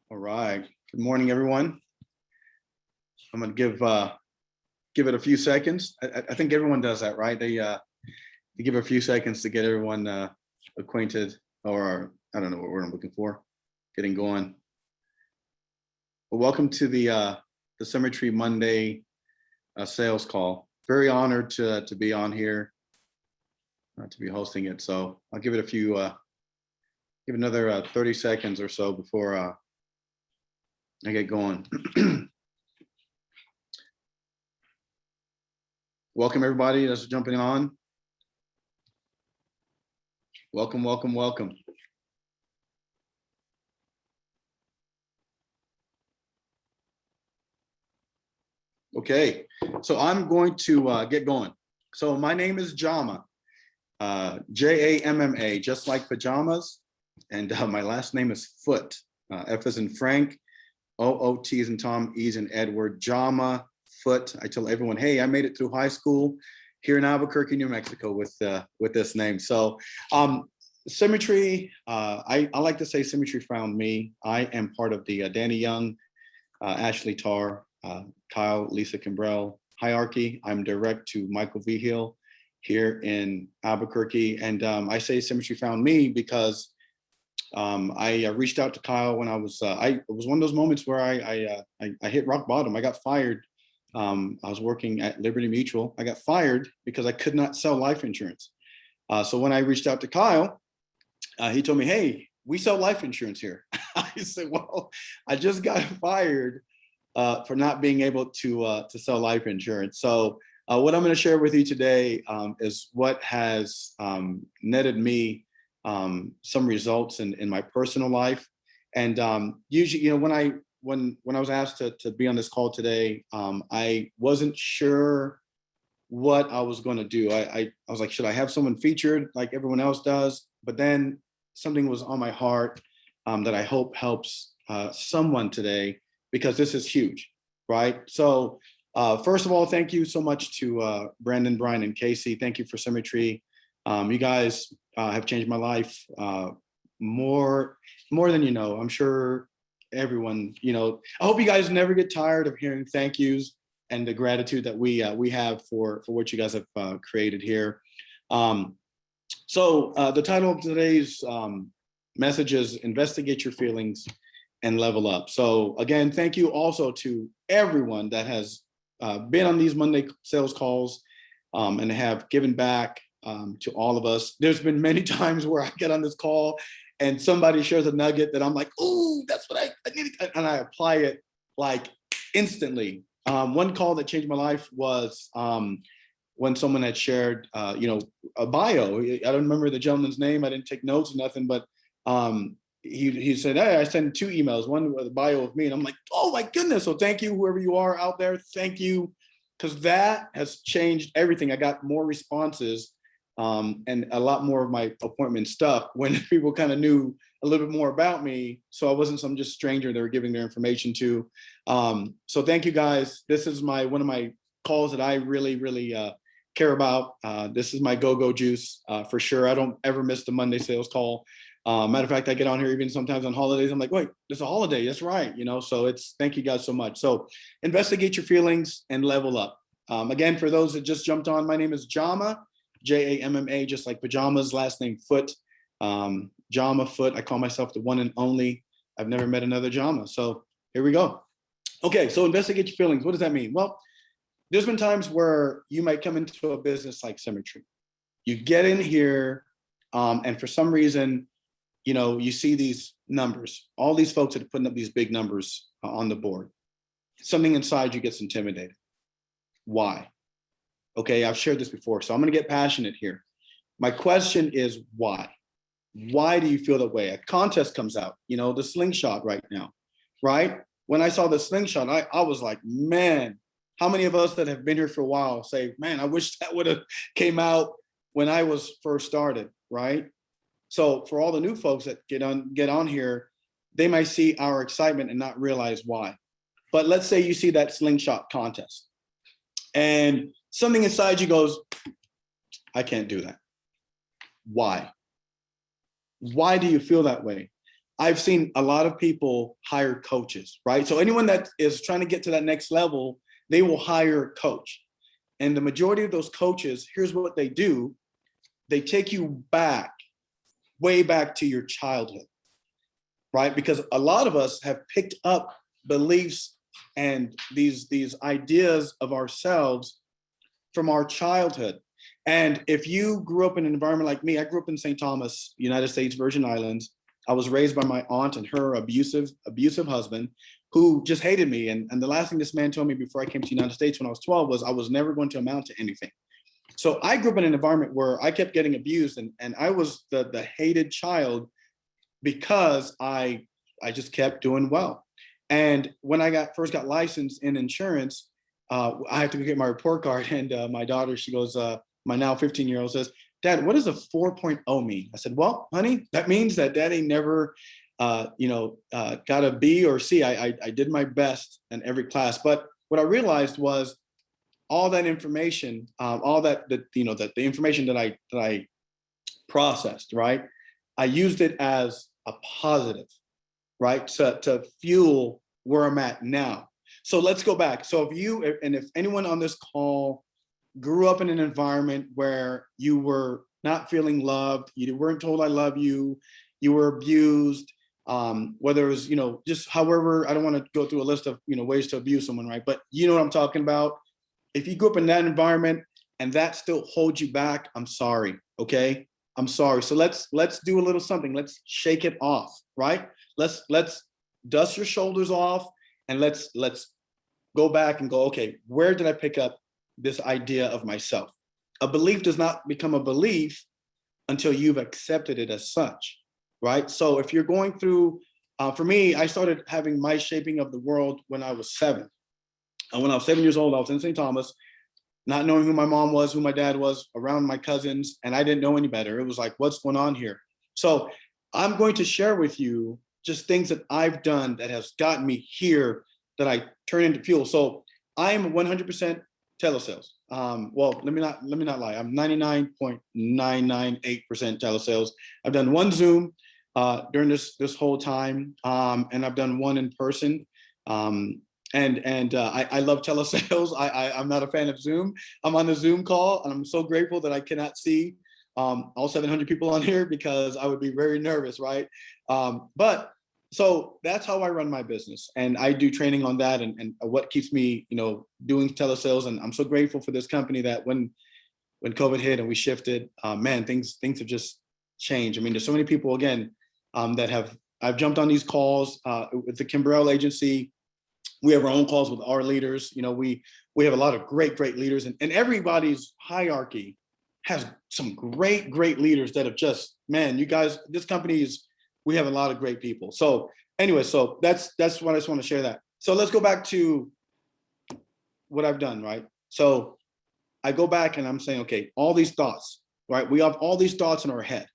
All right. Good morning, everyone. I'm going to give it a few seconds. I think everyone does that, right? They give a few seconds to get everyone acquainted, or I don't know what word I'm looking for, getting going. Well, welcome to the Symmetry Monday sales call. Very honored to be on here, to be hosting it. So I'll give it a few, give another 30 seconds or so before I get going. Welcome everybody that's jumping on. Welcome, welcome, welcome. Okay, so I'm going to get going. So my name is Jamma, Jamma, just like pajamas. And my last name is Foote, F as in Frank, O-O-T as in Tom, E as in Edward, Jamma, Foote. I tell everyone, hey, I made it through high school here in Albuquerque, New Mexico with this name. So Symmetry, I like to say Symmetry found me. I am part of the Danny Young, Ashley Tarr, Kyle, Lisa Kimbrell hierarchy. I'm direct to Michael Vigil here in Albuquerque. And I say Symmetry found me because I reached out to Kyle when it was one of those moments where I hit rock bottom. I got fired. I was working at Liberty Mutual. I got fired because I could not sell life insurance. So when I reached out to Kyle, he told me, hey, we sell life insurance here. I said, well, I just got fired for not being able to sell life insurance. So what I'm going to share with you today is what has netted me some results in my personal life. And usually, you know, when I was asked to be on this call today, I wasn't sure what I was going to do. I was like, should I have someone featured like everyone else does? But then something was on my heart that I hope helps someone today, because this is huge, right? So first of all, thank you so much to Brandon, Brian, and Casey. Thank you for Symmetry. You guys have changed my life more than you know. I'm sure everyone, you know, I hope you guys never get tired of hearing thank yous and the gratitude that we have for what you guys have created here. So the title of today's message is Investigate Your Feelings and Level Up. So again, thank you also to everyone that has been on these Monday sales calls and have given back to all of us. There's been many times where I get on this call and somebody shares a nugget that I'm like, oh, that's what I need, and I apply it like instantly. One call that changed my life was when someone had shared, you know, a bio. I don't remember the gentleman's name. I didn't take notes or nothing, but he said, hey, I sent 2 emails, one with a bio of me. And I'm like, oh my goodness. So thank you, whoever you are out there. Thank you. Because that has changed everything. I got more responses and a lot more of my appointment stuff when people kind of knew a little bit more about me. So I wasn't some just stranger they were giving their information to. So thank you guys. This is one of my calls that I really care about. This is my go-go juice for sure. I don't ever miss the Monday sales call. Matter of fact, I get on here even sometimes on holidays. I'm like, wait, it's a holiday. That's right. You know, so thank you guys so much. So investigate your feelings and level up. Again, for those that just jumped on, my name is Jamma, Jamma, just like pajamas, last name Foote. Jamma Foote. I call myself the one and only. I've never met another Jamma. So here we go. Okay, so investigate your feelings. What does that mean? Well, there's been times where you might come into a business like Symmetry. You get in here, and for some reason, you know, you see these numbers, all these folks that are putting up these big numbers on the board. Something inside you gets intimidated. Why? Okay, I've shared this before, so I'm going to get passionate here. My question is why? Why do you feel that way? A contest comes out, you know, the slingshot right now, right? When I saw the slingshot, I was like, man, how many of us that have been here for a while say, man, I wish that would have came out when I was first started, right? So for all the new folks that get on here, they might see our excitement and not realize why. But let's say you see that slingshot contest and something inside you goes, I can't do that. Why? Why do you feel that way? I've seen a lot of people hire coaches, right? So anyone that is trying to get to that next level, they will hire a coach. And the majority of those coaches, here's what they do. They take you back, way back to your childhood, right? Because a lot of us have picked up beliefs and these ideas of ourselves from our childhood. And if you grew up in an environment like me, I grew up in St. Thomas, United States Virgin Islands. I was raised by my aunt and her abusive husband who just hated me. And the last thing this man told me before I came to the United States when I was 12 was I was never going to amount to anything. So I grew up in an environment where I kept getting abused, and I was the hated child because I just kept doing well. And when I first got licensed in insurance, I had to go get my report card, and my daughter, she goes, my now 15-year-old says, "Dad, what does a 4.0 mean?" I said, "Well, honey, that means that Daddy never, got a B or C. I did my best in every class." But what I realized was all that information, all that the information that I processed, right? I used it as a positive, right? To fuel where I'm at now. So let's go back. So if anyone on this call grew up in an environment where you were not feeling loved, you weren't told I love you, you were abused, whether it was, just however, I don't want to go through a list of, ways to abuse someone, right? But you know what I'm talking about. If you grew up in that environment and that still holds you back, I'm sorry, okay? I'm sorry. So let's do a little something. Let's shake it off, right? Let's dust your shoulders off and let's go back and go, okay, where did I pick up this idea of myself? A belief does not become a belief until you've accepted it as such, right? So if you're going through, for me, I started having my shaping of the world when I was 7. And when I was 7 years old, I was in St. Thomas, not knowing who my mom was, who my dad was, around my cousins, and I didn't know any better. It was like, what's going on here? So I'm going to share with you just things that I've done that has gotten me here that I turn into fuel. So I am 100% telesales. Well, let me not lie. I'm 99.998% telesales. I've done one Zoom during this whole time, and I've done one in person. I love telesales. I'm not a fan of Zoom. I'm on the Zoom call, and I'm so grateful that I cannot see all 700 people on here because I would be very nervous, right? But so that's how I run my business, and I do training on that and what keeps me, doing telesales. And I'm so grateful for this company that when COVID hit and we shifted, man, things have just changed. I mean, there's so many people again that I've jumped on these calls with the Newbauer Agency. We have our own calls with our leaders. We have a lot of great leaders, and everybody's hierarchy has some great leaders that have just, man, you guys, this company we have a lot of great people. So anyway, so that's what I just want to share that. So let's go back to what I've done, right? So I go back and I'm saying, okay, all these thoughts, right? We have all these thoughts in our head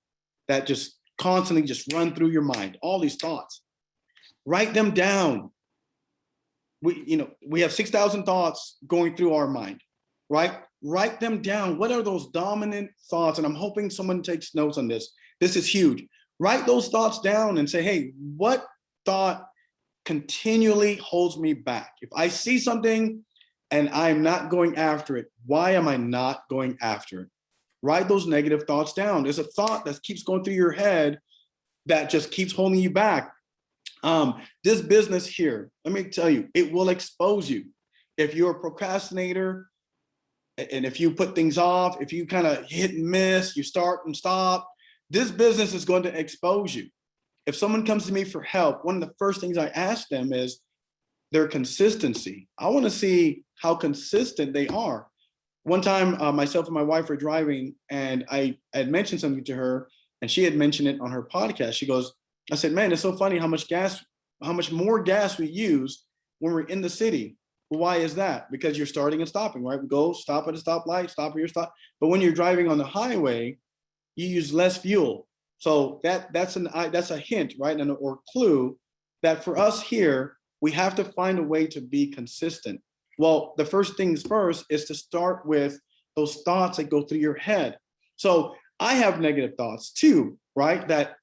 that just constantly just run through your mind, all these thoughts. Write them down. We have 6,000 thoughts going through our mind, right? Write them down. What are those dominant thoughts? And I'm hoping someone takes notes on this. This is huge. Write those thoughts down and say, hey, what thought continually holds me back? If I see something and I'm not going after it, why am I not going after it? Write those negative thoughts down. There's a thought that keeps going through your head that just keeps holding you back. This business here, let me tell you, it will expose you. If you're a procrastinator and if you put things off, if you kind of hit and miss, you start and stop, this business is going to expose you. If someone comes to me for help, one of the first things I ask them is their consistency. I want to see how consistent they are. One time, myself and my wife were driving, and I had mentioned something to her, and she had mentioned it on her podcast. She goes, I said, man, it's so funny how much more gas we use when we're in the city. Well, why is that? Because you're starting and stopping, right? We go stop at a stoplight, stop at your stop. But when you're driving on the highway, you use less fuel. So that's a hint, right? Or clue that for us here, we have to find a way to be consistent. Well, the first things first is to start with those thoughts that go through your head. So I have negative thoughts too, right? That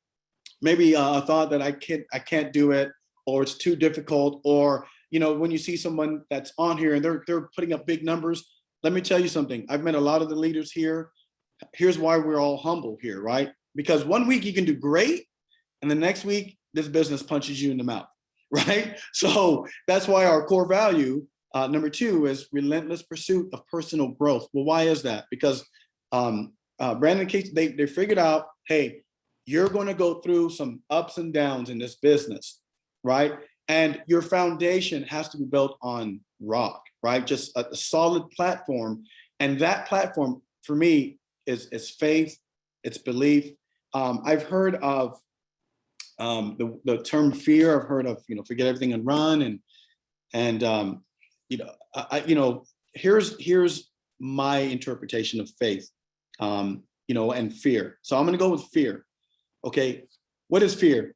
maybe a thought that I can't do it, or it's too difficult, or when you see someone that's on here and they're putting up big numbers. Let me tell you something. I've met a lot of the leaders here. Here's why we're all humble here, right? Because one week you can do great, and the next week this business punches you in the mouth, right? So that's why our core value, number 2, is relentless pursuit of personal growth. Well, why is that? Because Brandon and Casey, they figured out, hey, you're going to go through some ups and downs in this business, right? And your foundation has to be built on rock, right? Just a solid platform. And that platform for me is faith, it's belief. I've heard of the term fear. I've heard of, forget everything and run. And here's my interpretation of faith, and fear. So I'm going to go with fear. Okay. What is fear?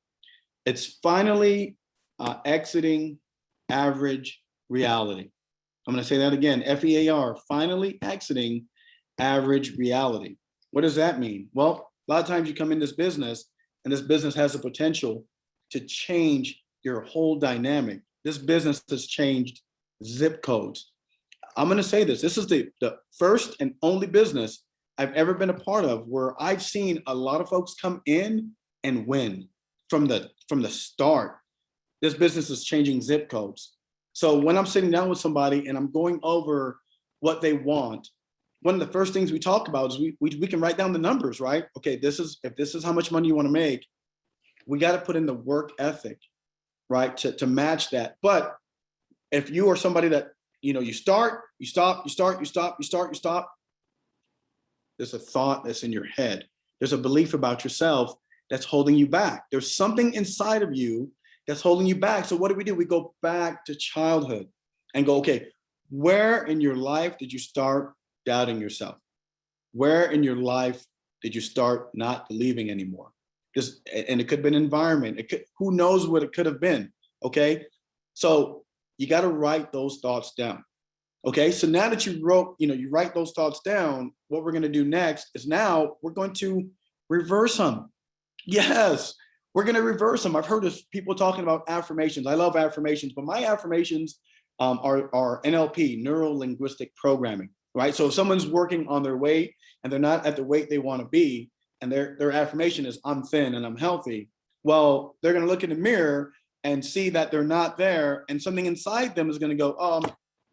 It's finally exiting average reality. I'm going to say that again. FEAR, finally exiting average reality. What does that mean? Well, a lot of times you come in this business, and this business has the potential to change your whole dynamic. This business has changed zip codes. I'm going to say this. This is the first and only business I've ever been a part of where I've seen a lot of folks come in and win from the start. This business is changing zip codes. So when I'm sitting down with somebody and I'm going over what they want, one of the first things we talk about is we can write down the numbers, right? Okay, if this is how much money you want to make, we got to put in the work ethic, right, to match that. But if you are somebody that, you start, you stop, you start, you stop, you start, you stop, there's a thought that's in your head. There's a belief about yourself that's holding you back. There's something inside of you that's holding you back. So what do? We go back to childhood and go, okay, where in your life did you start doubting yourself? Where in your life did you start not believing anymore? And it could have been environment. Who knows what it could have been? Okay. So you got to write those thoughts down. Okay. So now that you write those thoughts down, what we're going to do next is now we're going to reverse them. Yes, we're going to reverse them. I've heard of people talking about affirmations. I love affirmations, but my affirmations are NLP, neuro-linguistic programming, right? So if someone's working on their weight and they're not at the weight they want to be, and their affirmation is I'm thin and I'm healthy, well, they're going to look in the mirror and see that they're not there, and something inside them is going to go,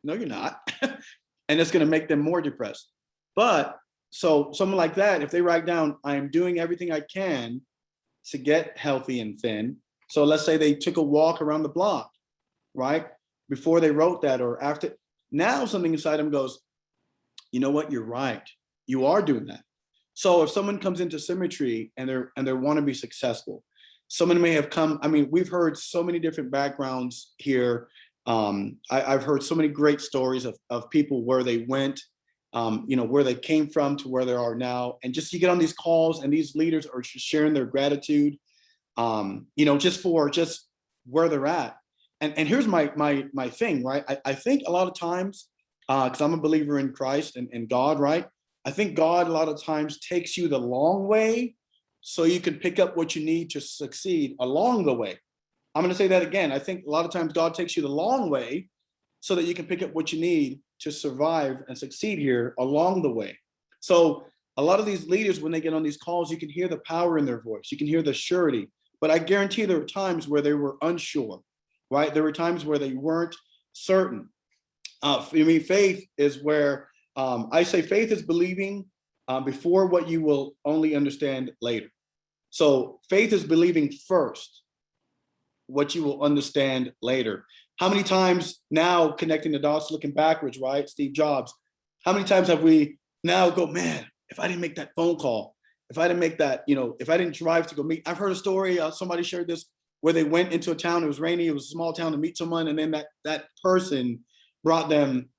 no, you're not. And it's going to make them more depressed. But so someone like that, if they write down, I am doing everything I can to get healthy and thin. So let's say they took a walk around the block, right? Before they wrote that or after, now something inside them goes, you know what, you're right. You are doing that. So if someone comes into Symmetry and they want to be successful, someone may have come, we've heard so many different backgrounds here. I've heard so many great stories of people where they went, where they came from to where they are now. And just you get on these calls and these leaders are just sharing their gratitude, just for just where they're at. And here's my thing, right? I think a lot of times, because I'm a believer in Christ and God, right? I think God a lot of times takes you the long way so you can pick up what you need to succeed along the way. I'm going to say that again. I think a lot of times God takes you the long way so that you can pick up what you need to survive and succeed here along the way. So a lot of these leaders, when they get on these calls, you can hear the power in their voice. You can hear the surety. But I guarantee there were times where they were unsure, right? There were times where they weren't certain. Faith is where I say faith is believing before what you will only understand later. So faith is believing first, what you will understand later. How many times now, connecting the dots, looking backwards, right? Steve Jobs. How many times have we now go, man, if I didn't make that phone call, if I didn't make that, if I didn't drive to go meet. I've heard a story, somebody shared this, where they went into a town, it was rainy, it was a small town, to meet someone, and then that person brought them,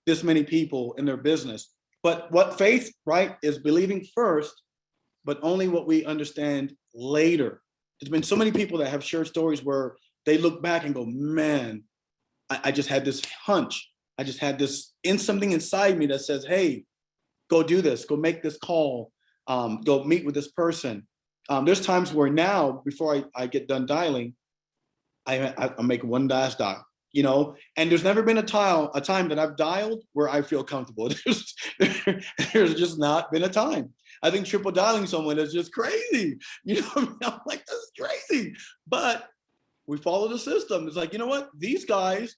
this many people in their business. But what faith, right, is believing first, but only what we understand later. There's been so many people that have shared stories where they look back and go, man, I just had this hunch. I just had something inside me that says, hey, go do this, go make this call, go meet with this person. There's times where now, before I get done dialing, I make one last dial, and there's never been a time that I've dialed where I feel comfortable. There's just not been a time. I think triple dialing someone is just crazy. I'm like, this is crazy. But we follow the system. It's like, you know what? These guys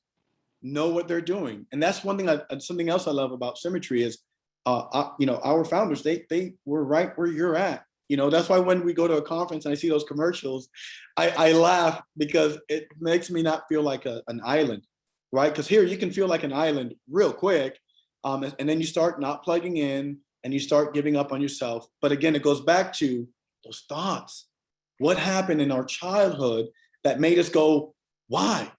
know what they're doing. And that's one thing, something else I love about Symmetry is, our founders, they were right where you're at. That's why when we go to a conference and I see those commercials, I laugh because it makes me not feel like an island, right? Because here you can feel like an island real quick. And then you start not plugging in and you start giving up on yourself. But again, it goes back to those thoughts. What happened in our childhood that made us go, why?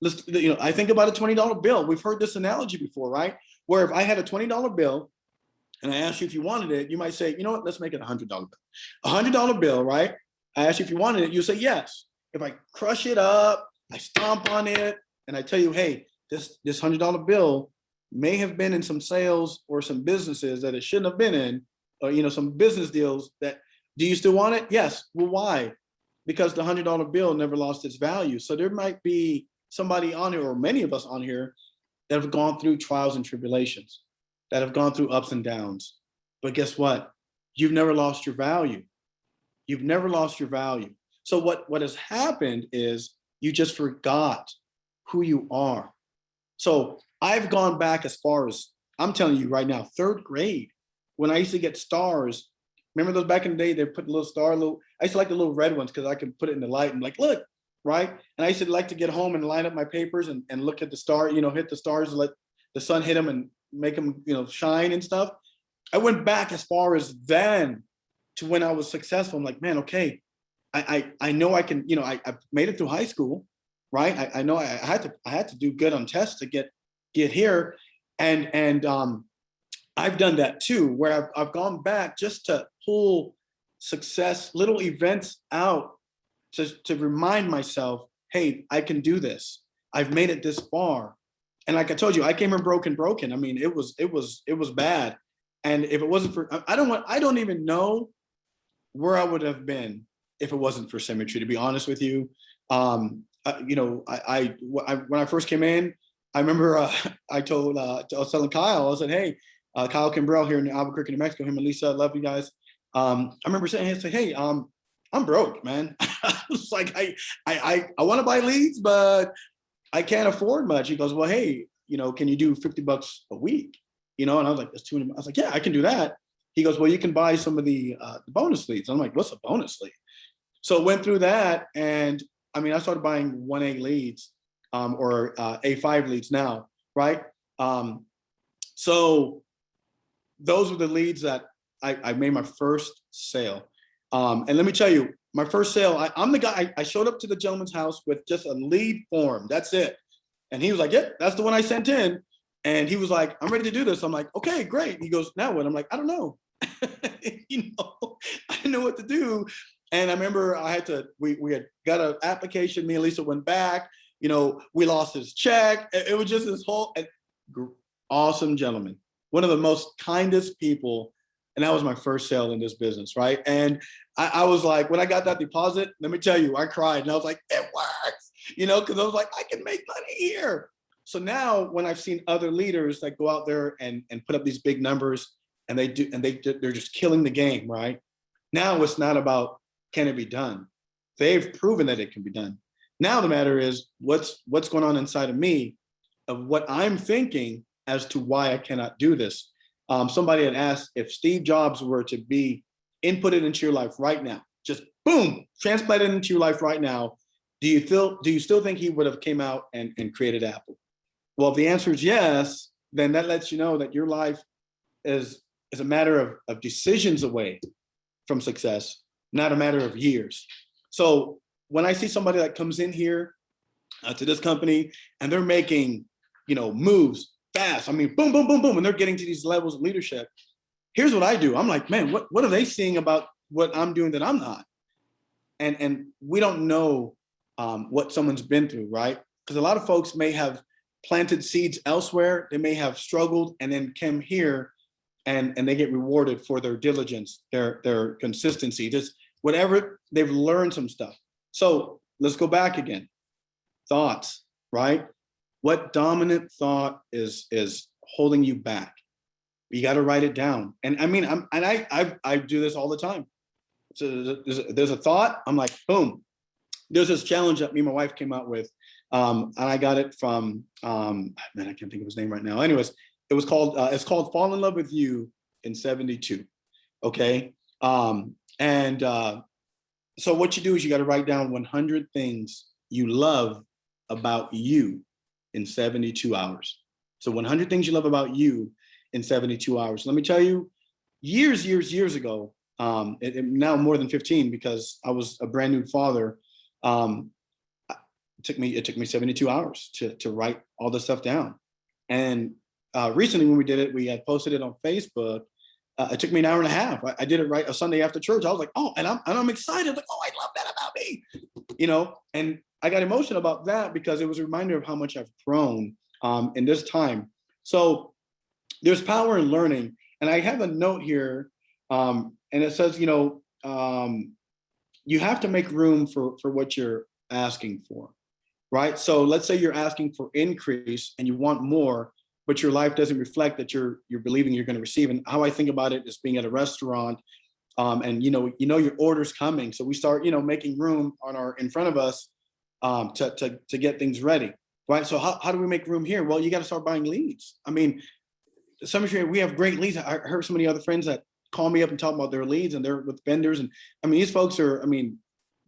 I think about a $20 bill. We've heard this analogy before, right? Where if I had a $20 bill and I asked you if you wanted it, you might say, you know what, let's make it a $100 bill. A $100 bill, right? I asked you if you wanted it, you say yes. If I crush it up, I stomp on it, and I tell you, hey, this $100 bill may have been in some sales or some businesses that it shouldn't have been in, or some business deals that, do you still want it? Yes. Well, why? Because the $100 bill never lost its value. So there might be somebody on here, or many of us on here, that have gone through trials and tribulations, that have gone through ups and downs. But guess what? You've never lost your value. You've never lost your value. So what has happened is you just forgot who you are. So I've gone back as far as, I'm telling you right now, 3rd grade, when I used to get stars. Remember those back in the day, they put a little star, I used to like the little red ones because I could put it in the light and like, look, right? And I used to like to get home and line up my papers and look at the star, hit the stars, let the sun hit them and make them, shine and stuff. I went back as far as then to when I was successful. I'm like, man, okay, I know I can, I made it through high school, right? I know I had to do good on tests to get here. And I've done that too, where I've gone back just to pull success, little events out to remind myself, hey, I can do this. I've made it this far. And like I told you, I came in broken. I mean, it was bad. And if it wasn't for, I don't even know where I would have been if it wasn't for Symmetry, to be honest with you. When I first came in, I remember I was telling Kyle, I said, hey, Kyle Kimbrell here in Albuquerque, New Mexico, him and Lisa, I love you guys. I remember saying, hey, I'm broke, man. I was like, I want to buy leads, but I can't afford much. He goes, well, hey, can you do $50 a week? And I was like, that's I was like, yeah, I can do that. He goes, well, you can buy some of the bonus leads. I'm like, what's a bonus lead? So went through that, and I started buying 1A leads, or A5 leads now, right? So those were the leads that I made my first sale. And let me tell you, my first sale, I'm the guy, I showed up to the gentleman's house with just a lead form. That's it. And he was like, yeah, that's the one I sent in. And he was like, I'm ready to do this. I'm like, okay, great. He goes, now what? I'm like, I don't know. I didn't know what to do. And I remember we had got an application. Me and Lisa went back, we lost his check. It was just this whole awesome gentleman, one of the most kindest people. And that was my first sale in this business, right? And I was like, when I got that deposit, let me tell you, I cried. And I was like, it works, because I was like, I can make money here. So now when I've seen other leaders that go out there and put up these big numbers, and they're just killing the game, right? Now it's not about, can it be done? They've proven that it can be done. Now the matter is, what's going on inside of me, of what I'm thinking as to why I cannot do this. Somebody had asked, if Steve Jobs were to be inputted into your life right now, just boom, transplanted into your life right now, do you still think he would have came out and created Apple? Well, if the answer is yes, then that lets you know that your life is a matter of decisions away from success, not a matter of years. So when I see somebody that comes in here to this company and they're making, moves fast, boom, boom, boom, boom, and they're getting to these levels of leadership, here's what I do. I'm like, man, what are they seeing about what I'm doing that I'm not? And we don't know what someone's been through, right? Because a lot of folks may have planted seeds elsewhere. They may have struggled and then came here and they get rewarded for their diligence, their consistency. whatever, they've learned some stuff. So let's go back again. Thoughts, right? What dominant thought is holding you back? You got to write it down. And I mean, I do this all the time. So there's a thought. I'm like, boom. There's this challenge that me and my wife came out with, and I got it from man, I can't think of his name right now. Anyways, it's called Fall in Love with You in 72. Okay, so what you do is you got to write down 100 things you love about you in 72 hours. So 100 things you love about you in 72 hours. Let me tell you, years ago, now more than 15, because I was a brand new father. It took me 72 hours to write all this stuff down. And recently when we did it, we had posted it on Facebook. It took me an hour and a half. I did it right a Sunday after church. I was like, oh, and I'm excited. Like, oh, I love that about me, and I got emotional about that because it was a reminder of how much I've grown in this time. So there's power in learning. And I have a note here, and it says, you have to make room for what you're asking for, right? So let's say you're asking for increase and you want more, but your life doesn't reflect that you're believing you're going to receive. And how I think about it is being at a restaurant, and your order's coming, so we start making room in front of us to get things ready, right? So how do we make room here? Well, you got to start buying leads. I mean, Symmetry, we have great leads. I heard so many other friends that call me up and talk about their leads, and they're with vendors. And I mean, these folks are,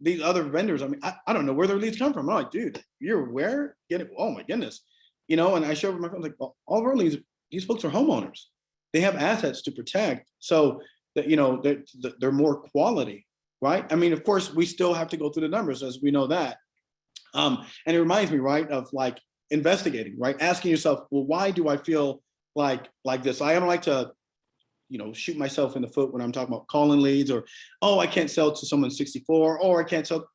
these other vendors, I don't know where their leads come from. I'm like, dude, you're where? Get it? Oh my goodness. And I share with my friends, like, well, all of our leads, these folks are homeowners. They have assets to protect. So that, they're more quality, right? I mean, of course, we still have to go through the numbers, as we know that. And it reminds me, right, of like investigating, right? Asking yourself, well, why do I feel like this? I don't like to, shoot myself in the foot when I'm talking about calling leads, or, oh, I can't sell to someone 64, or I can't sell.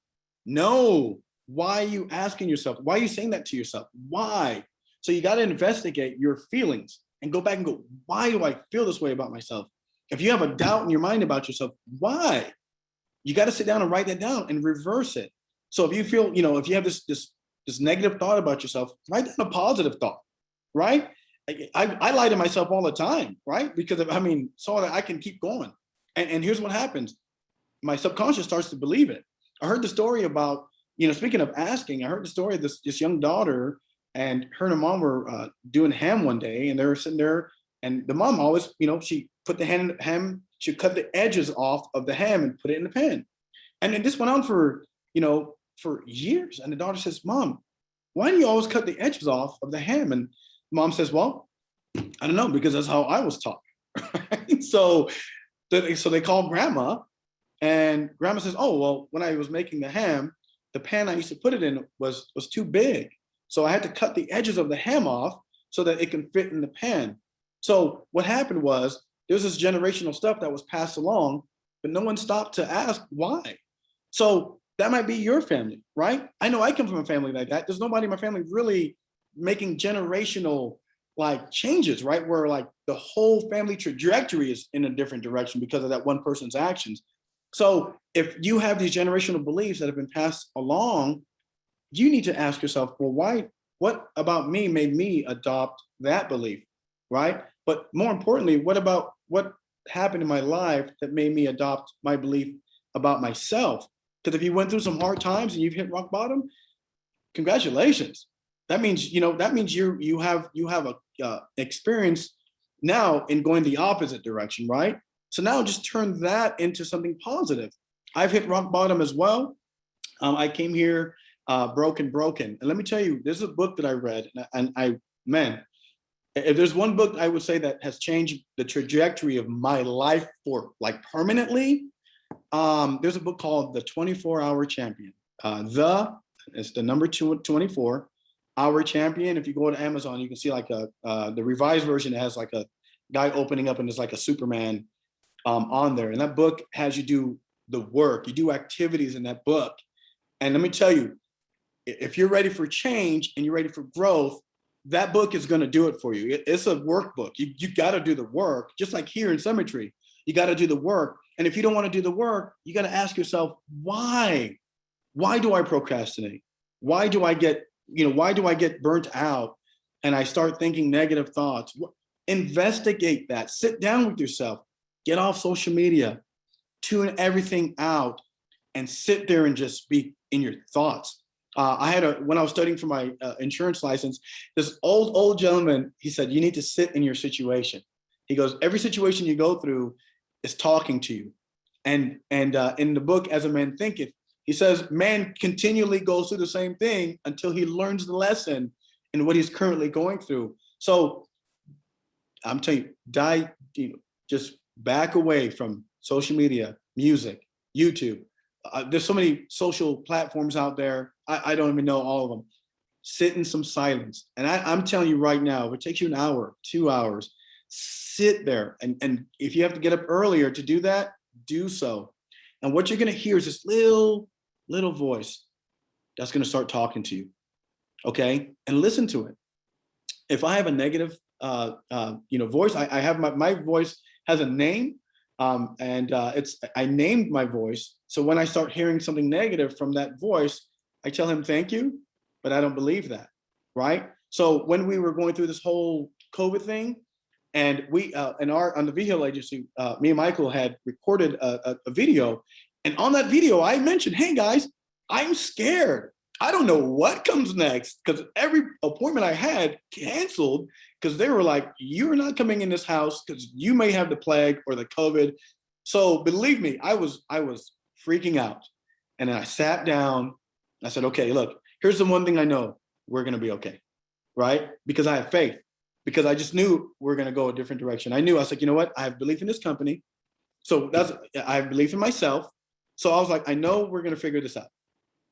No, why are you asking yourself? Why are you saying that to yourself? Why? So you got to investigate your feelings and go back and go, why do I feel this way about myself? If you have a doubt in your mind about yourself, why? You got to sit down and write that down and reverse it. So if you feel, if you have this negative thought about yourself, write down a positive thought, right? I lie to myself all the time, right? Because so that I can keep going. And here's what happens. My subconscious starts to believe it. I heard the story about, speaking of asking, I heard the story of this young daughter, and her and her mom were doing ham one day, and they were sitting there, and the mom always, she put the ham, she cut the edges off of the ham and put it in the pan. And then this went on for years. And the daughter says, Mom, why do you always cut the edges off of the ham? And Mom says, well, I don't know, because that's how I was taught. Right? So they called Grandma, and Grandma says, oh, well, when I was making the ham, the pan I used to put it in was too big. So I had to cut the edges of the ham off so that it can fit in the pan. So what happened was there's this generational stuff that was passed along, but no one stopped to ask why. So that might be your family, right? I know I come from a family like that. There's nobody in my family really making generational changes, right? Where the whole family trajectory is in a different direction because of that one person's actions. So if you have these generational beliefs that have been passed along, you need to ask yourself, well, why? What about me made me adopt that belief, right? But more importantly, what happened in my life that made me adopt my belief about myself? Because if you went through some hard times and you've hit rock bottom, congratulations. That means you have a experience now in going the opposite direction, right? So now just turn that into something positive. I've hit rock bottom as well. I came here broken. And let me tell you, there's a book that I read, and if there's one book I would say that has changed the trajectory of my life for permanently, there's a book called The 24-Hour Champion. It's the number 24-Hour Champion. If you go to Amazon, you can see the revised version. It has a guy opening up and there's a Superman on there. And that book has you do the work. You do activities in that book. And let me tell you, if you're ready for change and you're ready for growth, that book is going to do it for you. It's a workbook. You got to do the work, just like here in Symmetry. You got to do the work. And if you don't want to do the work, you got to ask yourself, why? Why do I procrastinate? Why do I get, why do I get burnt out and I start thinking negative thoughts? Investigate that. Sit down with yourself. Get off social media. Tune everything out and sit there and just speak in your thoughts. When I was studying for my insurance license, this old gentleman, he said, you need to sit in your situation. He goes, every situation you go through is talking to you. And in the book, As a Man Thinketh, he says, man continually goes through the same thing until he learns the lesson in what he's currently going through. So I'm telling you, just back away from social media, music, YouTube. There's so many social platforms out there. I don't even know all of them. Sit in some silence. And I'm telling you right now, if it takes you an hour, 2 hours, sit there. And if you have to get up earlier to do that, do so. And what you're going to hear is this little voice that's going to start talking to you. Okay. And listen to it. If I have a negative, voice, I have my voice has a name. I named my voice. So when I start hearing something negative from that voice, I tell him, thank you, but I don't believe that. Right. So when we were going through this whole COVID thing, and we, on the Vehicle Agency, me and Michael had recorded a video. And on that video, I mentioned, hey guys, I'm scared. I don't know what comes next, because every appointment I had canceled because they were like, you're not coming in this house because you may have the plague or the COVID. So believe me, I was freaking out. And then I sat down. I said, okay, look, here's the one thing I know, we're going to be okay, right? Because I have faith, because I just knew we're going to go a different direction. I was like, you know what? I have belief in this company. So I have belief in myself. So I was like, I know we're going to figure this out.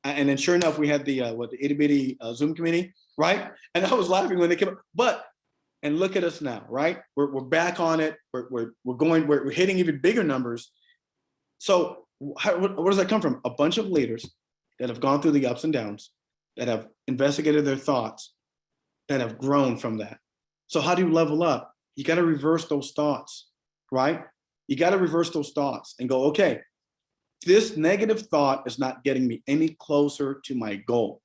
And then sure enough, we had the itty bitty Zoom committee, right? And I was laughing when they came up, and look at us now, right? We're back on it. We're hitting even bigger numbers. So what does that come from? A bunch of leaders that have gone through the ups and downs, that have investigated their thoughts, that have grown from that. So how do you level up? You got to reverse those thoughts, right? You got to reverse those thoughts and go, okay, this negative thought is not getting me any closer to my goal.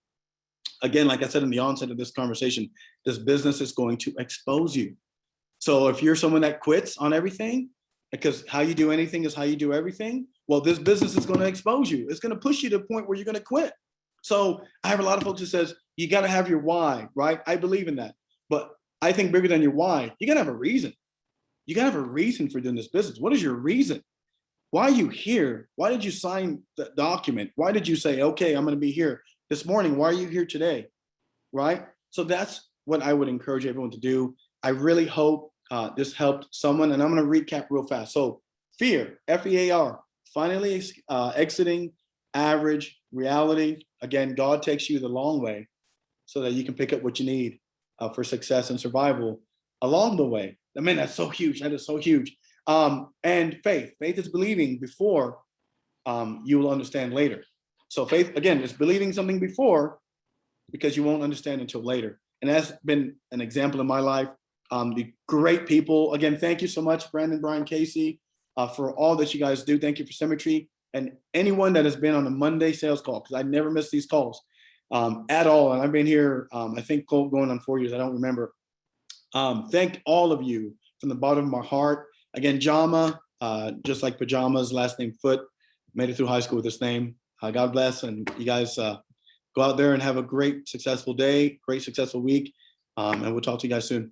Again, like I said in the onset of this conversation, this business is going to expose you. So if you're someone that quits on everything, because how you do anything is how you do everything, well, this business is going to expose you. It's going to push you to a point where you're going to quit. So I have a lot of folks that says, you got to have your why, right? I believe in that. But I think bigger than your why, you got to have a reason. You got to have a reason for doing this business. What is your reason? Why are you here? Why did you sign the document? Why did you say, okay, I'm going to be here this morning? Why are you here today? Right? So that's what I would encourage everyone to do. I really hope this helped someone. And I'm going to recap real fast. So fear, F-E-A-R, finally exiting average reality. Again, God takes you the long way so that you can pick up what you need for success and survival along the way. I mean, that's so huge. That is so huge. And faith is believing before you will understand later. So faith, again, is believing something before because you won't understand until later. And that's been an example in my life. The great people, again, thank you so much, Brandon, Brian, Casey, for all that you guys do. Thank you for Symmetry and anyone that has been on the Monday sales call, because I never miss these calls at all. And I've been here, I think going on 4 years, I don't remember. Thank all of you from the bottom of my heart. Again, Jamma, just like pajamas, last name Foote, made it through high school with this name. God bless, and you guys go out there and have a great, successful day, great, successful week, and we'll talk to you guys soon.